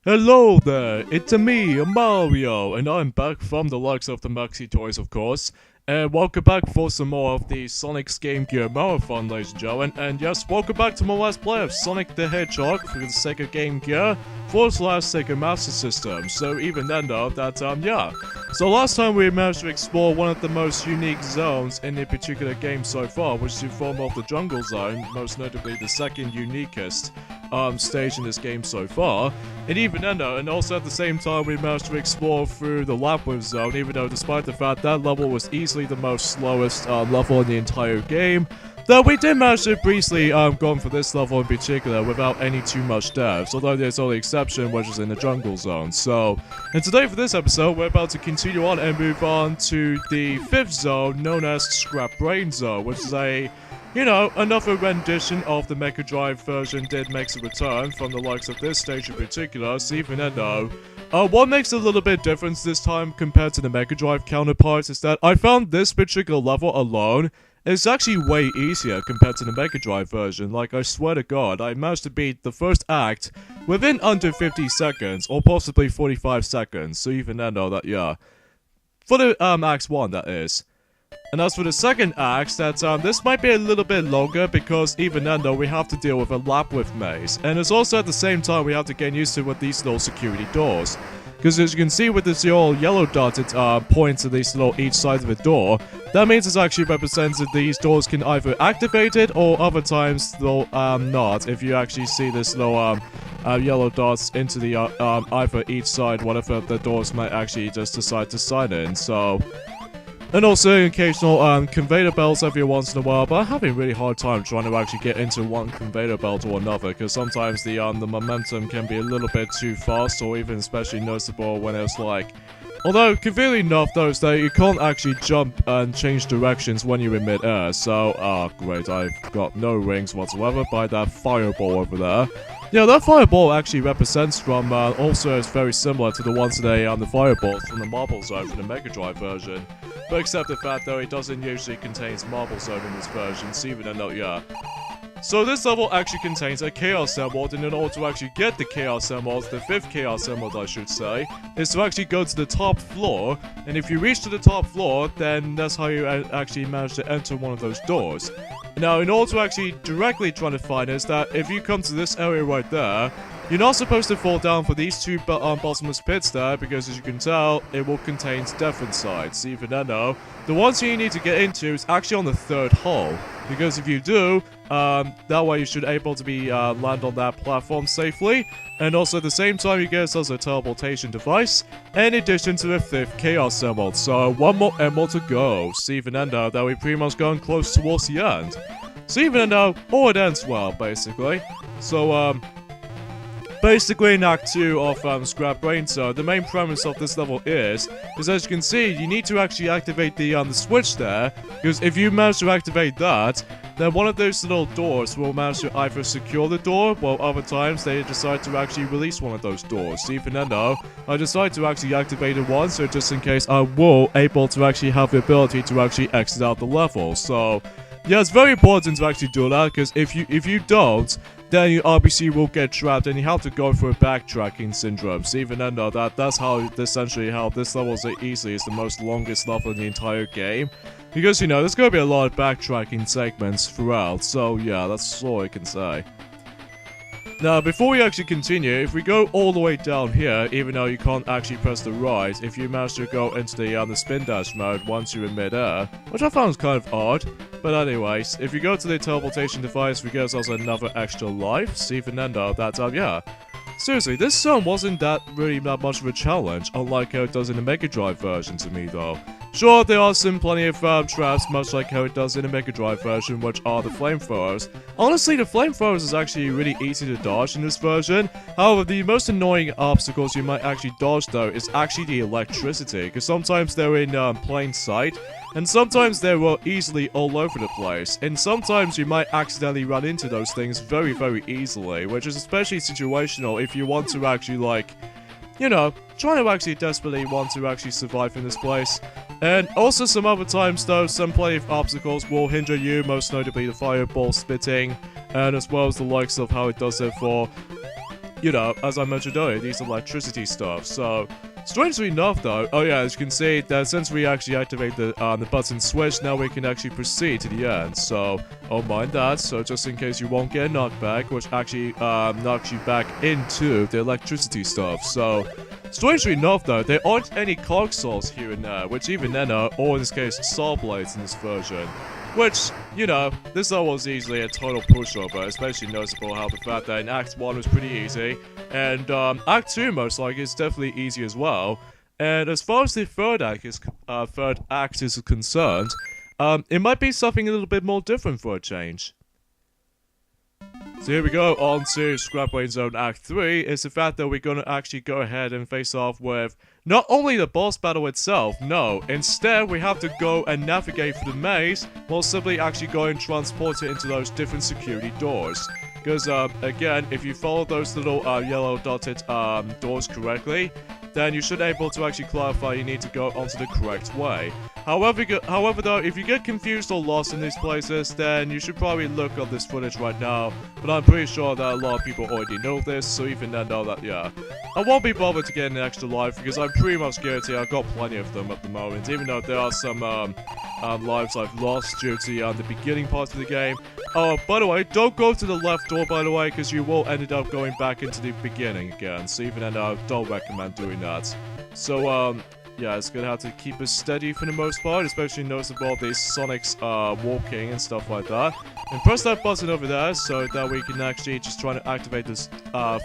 Hello there, it's me, Mario, and I'm back from the likes of the Maxi Toys, of course. And welcome back for some more of the Sonic's Game Gear Marathon, ladies and gentlemen. And yes, welcome back to my last play of Sonic the Hedgehog for the Sega Game Gear / Sega Master System. So even then though, yeah. So last time we managed to explore one of the most unique zones in the particular game so far, which is the form of the Jungle Zone, most notably the second uniquest stage in this game so far. And even then though, and also at the same time we managed to explore through the Labyrinth Zone, even though despite the fact that level was easily the most slowest level in the entire game, though we did manage to briefly go for this level in particular without any too much deaths, although there's only exception which is in the Jungle Zone. So, and today for this episode we're about to continue on and move on to the 5th zone known as Scrap Brain Zone, which is another rendition of the Mega Drive version did make a return from the likes of this stage in particular, so even then though, what makes a little bit difference this time compared to the Mega Drive counterparts is that I found this particular level alone is actually way easier compared to the Mega Drive version. Like, I swear to God, I managed to beat the first act within under 50 seconds, or possibly 45 seconds, so even then though, for the, Act 1, that is. And as for the second act, this might be a little bit longer because even then though we have to deal with a labyrinth maze. And it's also at the same time we have to get used to with these little security doors. Because as you can see with this little yellow dotted points at these little each side of the door, that means it actually represents that these doors can either activate it or other times they'll not. If you actually see this little yellow dots into the either each side, whatever the doors might actually just decide to sign in. So. And also occasional conveyor belts every once in a while, but I'm having a really hard time trying to actually get into one conveyor belt or another, because sometimes the momentum can be a little bit too fast, or even especially noticeable when it's like... Although, conveniently enough though, is that you can't actually jump and change directions when you're in mid-air, so, great, I've got no rings whatsoever by that fireball over there. Yeah, that fireball actually represents from, also is very similar to the ones today on the fireballs from the Marble Zone from the Mega Drive version. But except the fact though, it doesn't usually contain Marble Zone in this version, so even though, yeah. So this level actually contains a Chaos Emerald, and in order to actually get the Chaos Emerald, the 5th Chaos Emerald I should say, is to actually go to the top floor, and if you reach to the top floor, then that's how you actually manage to enter one of those doors. Now, in order to actually directly try to find it, is that if you come to this area right there, you're not supposed to fall down for these two bottomless pits there, because as you can tell, it will contain death inside. So even then though, the ones you need to get into is actually on the 3rd hole, because if you do, that way you should able to be land on that platform safely, and also at the same time you get yourself a teleportation device, in addition to the 5th Chaos Emerald. So one more emerald to go. So even then though, that we're pretty much going close towards the end. So even then though, all it ends well, basically. So basically in Act 2 of Scrap Brain Zone, the main premise of this level is as you can see, you need to actually activate the switch there, because if you manage to activate that, then one of those little doors will manage to either secure the door, while other times they decide to actually release one of those doors. So even then though, I decided to actually activate it once, so just in case I will able to actually have the ability to actually exit out the level. So yeah, it's very important to actually do that, because if you don't, then your RBC will get trapped and you have to go through a backtracking syndrome. So even then though, that's how essentially how this level is easily is the most longest level in the entire game. Because there's gonna be a lot of backtracking segments throughout, so yeah, that's all I can say. Now, before we actually continue, if we go all the way down here, even though you can't actually press the right, if you manage to go into the spin dash mode once you're in mid-air, which I found was kind of odd. But anyways, if you go to the teleportation device, we get ourselves another extra life. So even then though, yeah. Seriously, this zone wasn't really that much of a challenge, unlike how it does in the Mega Drive version to me though. Sure, there are plenty of traps, much like how it does in the Mega Drive version, which are the flamethrowers. Honestly, the flamethrowers is actually really easy to dodge in this version. However, the most annoying obstacles you might actually dodge though is actually the electricity, because sometimes they're in plain sight, and sometimes they were easily all over the place, and sometimes you might accidentally run into those things very, very easily, which is especially situational if you want to actually, like, trying to actually desperately want to actually survive in this place. And also some other times though, some plenty of obstacles will hinder you, most notably the fireball spitting, and as well as the likes of how it does it for you know, as I mentioned earlier, these electricity stuff. So, strangely enough though, oh yeah, as you can see, that since we actually activate the button switch, now we can actually proceed to the end. So, oh mind that, so just in case you won't get knocked back, which actually knocks you back into the electricity stuff. So, strangely enough though, there aren't any cog saws here and there, which even then are, or in this case, saw blades in this version. Which, you know, this level was easily a total pushover, especially noticeable how the fact that in Act 1 was pretty easy, and Act 2 most likely is definitely easy as well. And as far as the third act is concerned, it might be something a little bit more different for a change. So here we go, on to Scrap Brain Zone Act 3, is the fact that we're gonna actually go ahead and face off with not only the boss battle itself, no, instead we have to go and navigate through the maze, while simply actually go and transport it into those different security doors. Because, again, if you follow those little yellow dotted doors correctly, then you should be able to actually clarify you need to go onto the correct way. However though, if you get confused or lost in these places, then you should probably look up this footage right now, but I'm pretty sure that a lot of people already know this, so even then know that, yeah. I won't be bothered to get an extra life, because I'm pretty much guaranteed I've got plenty of them at the moment, even though there are some lives I've lost due to the beginning part of the game. Oh, by the way, don't go to the left door, by the way, because you will end up going back into the beginning again, so even then I don't recommend doing that. So, yeah, it's gonna have to keep us steady for the most part, especially noticeable these Sonics walking and stuff like that. And press that button over there so that we can actually just try to activate this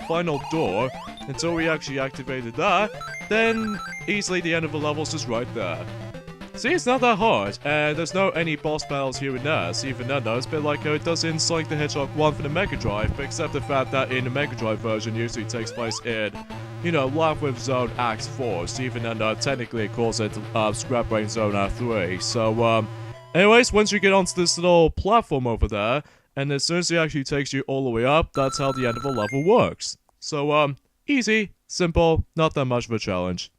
final door. Until we actually activated that, then easily the end of the level is just right there. See, it's not that hard, and there's no any boss battles here and there, so even then though, it's a bit like how it does in Sonic the Hedgehog 1 for the Mega Drive, but except the fact that in the Mega Drive version usually takes place in, you know, Labyrinth Zone Act 4, so even then technically it calls it Scrap Brain Zone Act 3, so anyways, once you get onto this little platform over there, and as soon as it actually takes you all the way up, that's how the end of a level works. So, easy, simple, not that much of a challenge.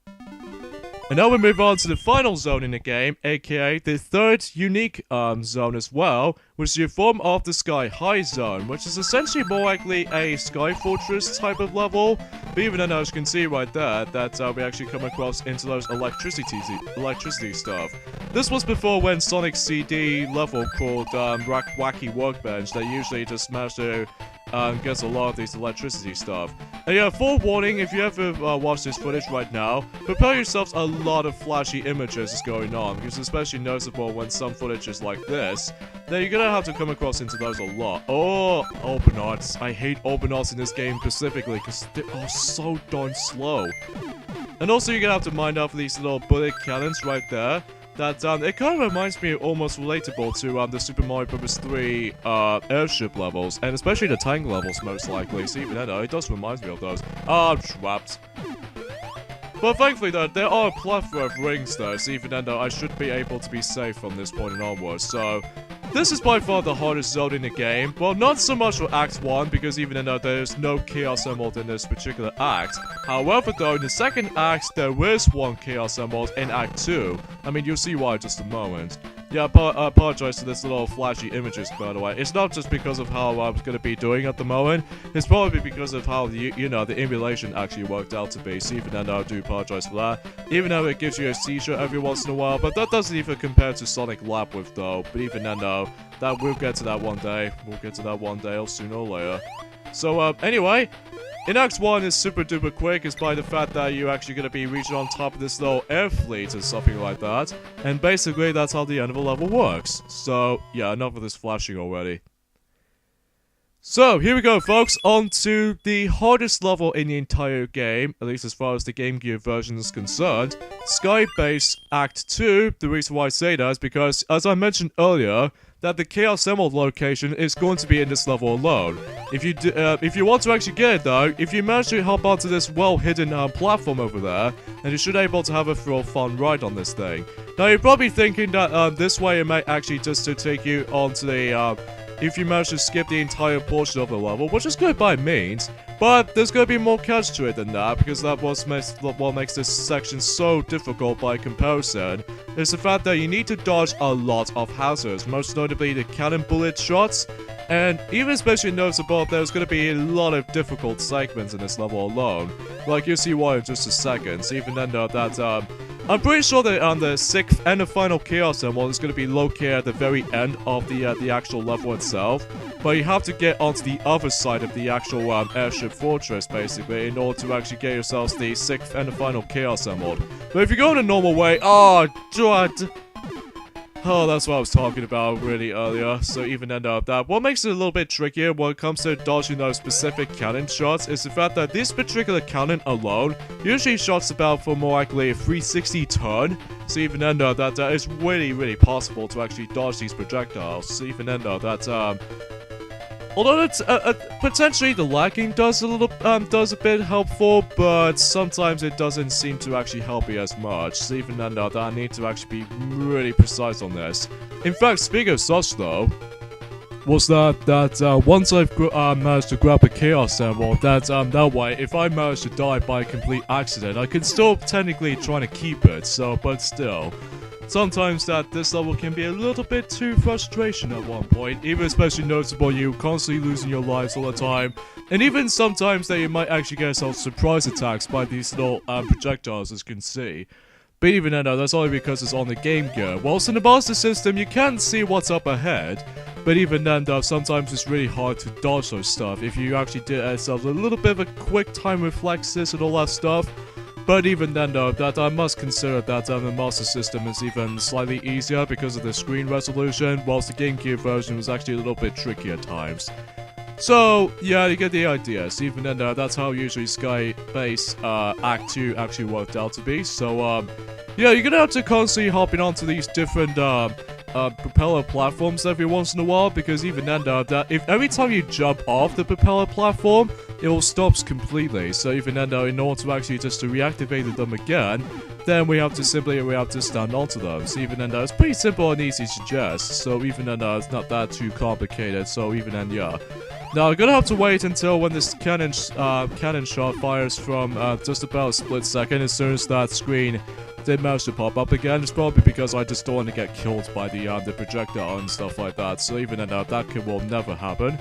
And now we move on to the final zone in the game, aka the third unique zone as well, which is the Form of the Sky High zone, which is essentially more likely a Sky Fortress type of level. But even then, as you can see right there, that we actually come across into those electricity stuff. This was before when Sonic CD level called Wacky Workbench, they usually just managed to gets a lot of these electricity stuff. And yeah, forewarning, if you ever watch this footage right now, prepare yourselves a lot of flashy images is going on, because it's especially noticeable when some footage is like this, then you're gonna have to come across into those a lot. Oh, Openarts. I hate Openarts in this game specifically, because they are so darn slow. And also you're gonna have to mind out for these little bullet cannons right there. That, it kind of reminds me almost relatable to, the Super Mario Bros. 3, airship levels, and especially the tank levels, most likely, so even then, it does remind me of those. Ah, I'm trapped. But thankfully, though, there are a plethora of rings, though, so even then, though, I should be able to be safe from this point onwards, so... This is by far the hardest zone in the game. Well, not so much for Act 1, because even though there's no Chaos Emerald in this particular act. However, though, in the second act, there is one Chaos Emerald in Act 2. I mean, you'll see why in just a moment. Yeah, I apologize for this little flashy images, by the way. It's not just because of how I was going to be doing at the moment. It's probably because of how, you know, the emulation actually worked out to be. So even then, I do apologize for that. Even though it gives you a seizure every once in a while. But that doesn't even compare to Sonic Labyrinth, though. But even then, though, that we'll get to that one day. We'll get to that one day, or sooner or later. So, anyway... In Act 1 is super duper quick, is by the fact that you're actually going to be reaching on top of this little air fleet or something like that. And basically that's how the end of a level works. So, yeah, enough of this flashing already. So, here we go folks, on to the hardest level in the entire game, at least as far as the Game Gear version is concerned. Sky Base Act 2, the reason why I say that is because, as I mentioned earlier, that the Chaos Emerald location is going to be in this level alone. If you want to actually get it though, if you manage to hop onto this well-hidden platform over there, then you should be able to have a real fun ride on this thing. Now you're probably thinking that this way it might actually just to take you onto the if you manage to skip the entire portion of the level, which is good by means. But there's gonna be more catch to it than that, because that what makes this section so difficult by comparison is the fact that you need to dodge a lot of hazards, most notably the cannon bullet shots, and even especially noticeable, there's gonna be a lot of difficult segments in this level alone. Like, you'll see why in just a second. So even then, I'm pretty sure that on the 6th and the final Chaos Emerald is going to be located at the very end of the actual level itself. But you have to get onto the other side of the actual airship fortress, basically, in order to actually get yourselves the 6th and the final Chaos Emerald. But if you go in a normal way, oh, God. Oh, that's what I was talking about really earlier. So even then, what makes it a little bit trickier when it comes to dodging those specific cannon shots is the fact that this particular cannon alone usually shots about for more likely a 360 turn. So even then, that is really possible to actually dodge these projectiles. So even then, although it's potentially the lagging does a bit helpful, but sometimes it doesn't seem to actually help you as much. So even then, I need to actually be really precise on this. In fact, speaking of such, though, was that once I've managed to grab a Chaos Emerald, that way, if I manage to die by a complete accident, I can still technically try to keep it. So, but still. Sometimes this level can be a little bit too frustration at one point, even especially noticeable you constantly losing your lives all the time, and even sometimes that you might actually get yourself surprise attacks by these little projectiles, as you can see. But even then, that's only because it's on the Game Gear. Whilst in the Master System, you can see what's up ahead, but even then, sometimes it's really hard to dodge those stuff if you actually did yourself a little bit of a quick time reflexes and all that stuff. But even then, though, that I must consider that the Master System is even slightly easier because of the screen resolution, whilst the Game Gear version was actually a little bit tricky at times. So, yeah, you get the idea. So even then, that's how usually Sky Base Act 2 actually worked out to be. So, yeah, you're gonna have to constantly hopping onto these different propeller platforms every once in a while, because even then, if every time you jump off the propeller platform, it all stops completely. So even then, in order to actually just to reactivate them again, then we have to stand onto them. So even then, it's pretty simple and easy to just. So even then, it's not that too complicated. So even then, yeah. Now I'm gonna have to wait until when this cannon shot fires from just about a split second. As soon as that screen did manage to pop up again, it's probably because I just don't want to get killed by the projectile and stuff like that. So even then, that will never happen.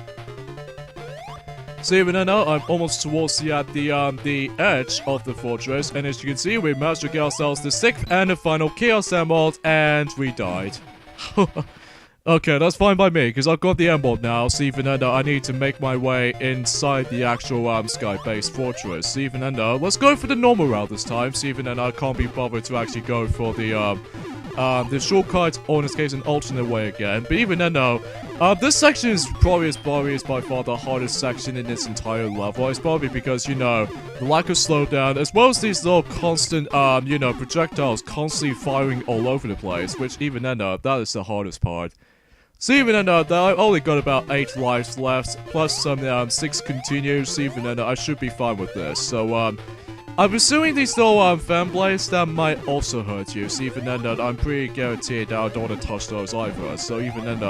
So even now, I'm almost towards the edge of the fortress, and as you can see, we managed to get ourselves the 6th and the final Chaos Emerald, and we died. Okay, that's fine by me, because I've got the Emerald now, so even then, I need to make my way inside the actual Sky Base Fortress. So even then, let's go for the normal route this time, so even then, I can't be bothered to actually go for the shortcut, or in this case, an alternate way again. But even then, this section is probably by far the hardest section in this entire level. It's probably because, you know, the lack of slowdown, as well as these little constant, you know, projectiles constantly firing all over the place, which even then, that is the hardest part. So even then, I only got about 8 lives left, plus some 6 continues, so even then, I should be fine with this. So, I'm assuming these little fan blades that might also hurt you, so even then, I'm pretty guaranteed that I don't want to touch those either. So even then,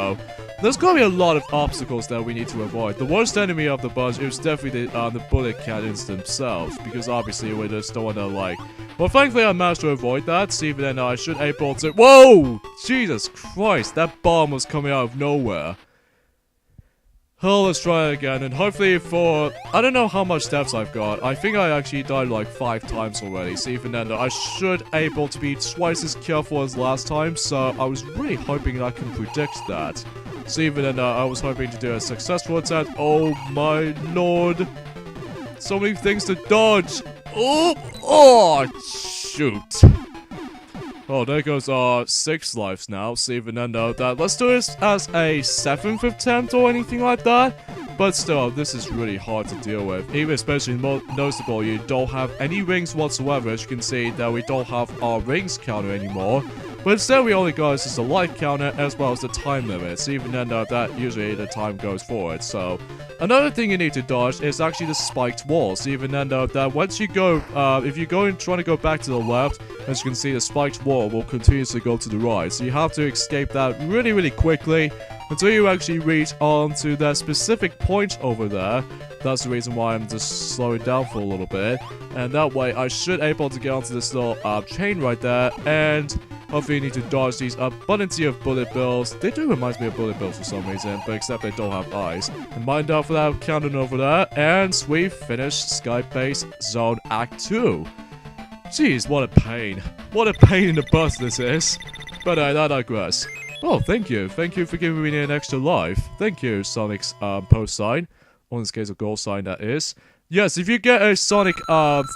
there's gonna be a lot of obstacles that we need to avoid. The worst enemy of the bunch is definitely the bullet cannons themselves, because obviously we just don't want to, like... Well, thankfully I managed to avoid that, so even then, I should able to... Whoa! Jesus Christ, that bomb was coming out of nowhere. Oh, let's try it again, and hopefully for... I don't know how much deaths I've got. I think I actually died like 5 times already, so even then, I should able to be twice as careful as last time, so I was really hoping I can predict that. So even then, I was hoping to do a successful attempt. Oh my lord. So many things to dodge. Oh, shoot. Oh, there goes our 6 lives now, so even then, let's do this as a 7th attempt or anything like that. But still, this is really hard to deal with. Even especially noticeable, you don't have any rings whatsoever. As you can see, that we don't have our rings counter anymore. But instead, we only got just a life counter as well as the time limit. So even then, that usually the time goes forward. So another thing you need to dodge is actually the spiked walls. So even then, that once you go, if you go and trying to go back to the left, as you can see, the spiked wall will continuously go to the right. So you have to escape that really quickly. until you actually reach onto that specific point over there. That's the reason why I'm just slowing down for a little bit. And that way, I should able to get onto this little chain right there. And hopefully you need to dodge these abundance of bullet bills. They do remind me of bullet bills for some reason, but except they don't have eyes. And mind out for that counting over there. And we finished Sky Base Zone Act 2. Jeez, what a pain. What a pain in the butt this is. But I digress. Oh, thank you. Thank you for giving me an extra life. Thank you, Sonic's post sign. Or in this case, a goal sign, that is. Yes, if you get a Sonic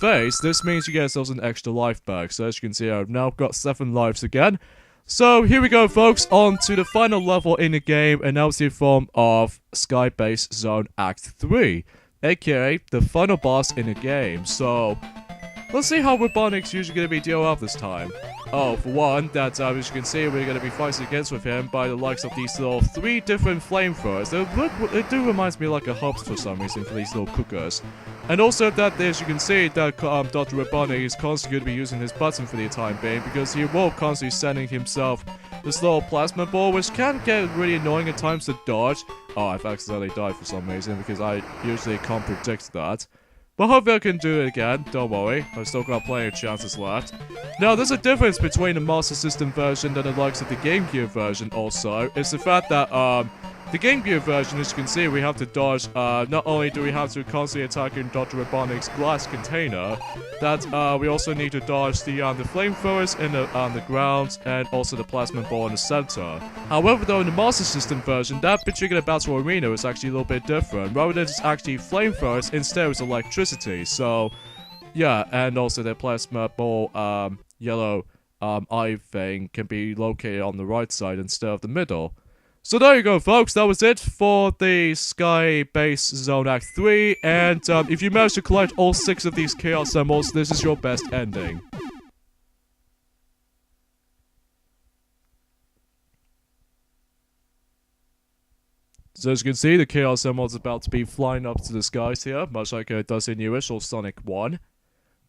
face, this means you get yourselves an extra life back. So as you can see, I've now got 7 lives again. So here we go, folks, on to the final level in the game, and now it's in form of Sky Base Zone Act 3, aka the final boss in the game. So let's see how Robotnik's usually going to be dealing out this time. Oh, for one, that as you can see, we're going to be fighting against with him by the likes of these little 3 different flamethrowers. It do reminds me like a hubs for some reason for these little cookers. And also that, as you can see, that Dr. Robotnik is constantly going to be using his button for the time being, because he will constantly sending himself this little plasma ball, which can get really annoying at times to dodge. Oh, I've accidentally died for some reason, because I usually can't predict that. But hopefully I can do it again, don't worry, I've still got plenty of chances left. Now, there's a difference between the Master System version and the likes of the Game Gear version also. It's the fact that, the Game Gear version, as you can see, we have to dodge, not only do we have to constantly attack in Dr. Robotnik's glass container, that, we also need to dodge the flamethrowers in the ground, and also the plasma ball in the center. However, though, in the Master System version, that particular battle arena is actually a little bit different. Rather than just actually flamethrowers, instead it's electricity, so, yeah, and also the plasma ball, yellow, eye thing can be located on the right side instead of the middle. So there you go, folks, that was it for the Sky Base Zone Act 3, and if you manage to collect all 6 of these Chaos Emeralds, this is your best ending. So as you can see, the Chaos Emerald is about to be flying up to the skies here, much like it does in the original Sonic 1.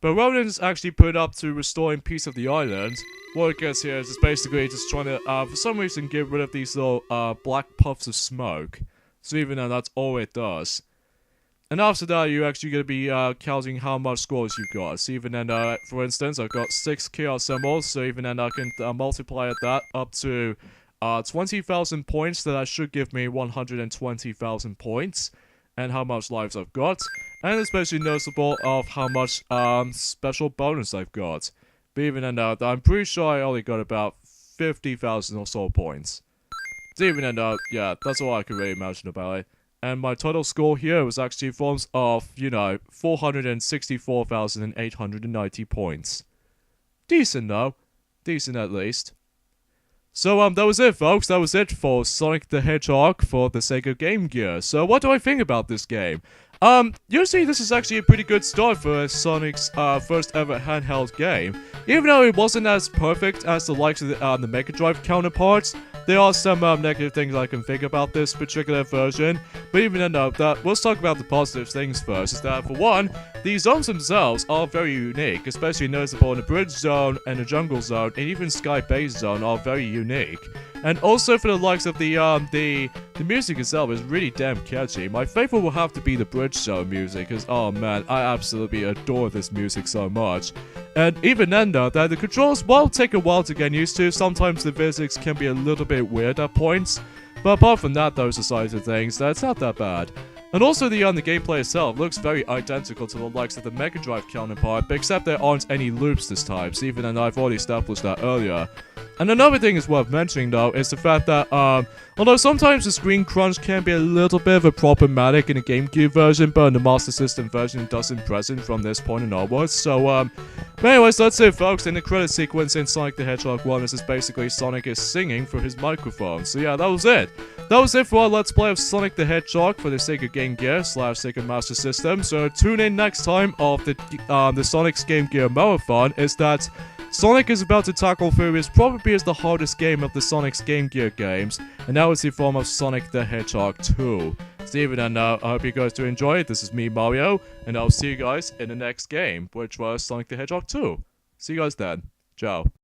But rather than just actually put it up to restoring peace of the island, what it gets here is it's basically just trying to, for some reason, get rid of these little, black puffs of smoke. So even though that's all it does. And after that, you're actually going to be, counting how much scores you've got. So even then, for instance, I've got 6 Chaos Emeralds, so even then I can, multiply that up to, 20,000 points. That should give me 120,000 points. And how much lives I've got. And especially noticeable of how much, special bonus I've got. But even then, I'm pretty sure I only got about 50,000 or so points. So even then, yeah, that's all I can really imagine about it. And my total score here was actually forms of, you know, 464,890 points. Decent, though. Decent, at least. So, that was it, folks. That was it for Sonic the Hedgehog for the Sega Game Gear. So, what do I think about this game? Usually this is actually a pretty good start for Sonic's, first ever handheld game. Even though it wasn't as perfect as the likes of the Mega Drive counterparts, there are some, negative things I can think about this particular version. But even then, let's talk about the positive things first. Is that, for one, the zones themselves are very unique, especially noticeable in the Bridge Zone and the Jungle Zone, and even Sky Base Zone are very unique. And also for the likes of the music itself is really damn catchy. My favorite will have to be the Bridge Zone music, because, oh man, I absolutely adore this music so much. And even then though, the controls will take a while to get used to. Sometimes the physics can be a little bit weird at points. But apart from that, those are sides of things, it's not that bad. And also the gameplay itself looks very identical to the likes of the Mega Drive counterpart, but except there aren't any loops this time, so even though I've already established that earlier. And another thing is worth mentioning though, is the fact that, although sometimes the screen crunch can be a little bit of a problematic in the GameCube version, but in the Master System version it doesn't present from this point and onwards, so, but anyways, that's it folks. In the credit sequence in Sonic the Hedgehog 1, this is basically Sonic is singing for his microphone, so yeah, that was it. That was it for our Let's Play of Sonic the Hedgehog for the Sega Game Gear / Sega Master System, so tune in next time of the Sonic's Game Gear Marathon, is that Sonic is about to tackle through is probably the hardest game of the Sonic's Game Gear games, and that was the form of Sonic the Hedgehog 2. Steven, and I hope you guys do enjoy it. This is me, Mario, and I'll see you guys in the next game, which was Sonic the Hedgehog 2. See you guys then. Ciao.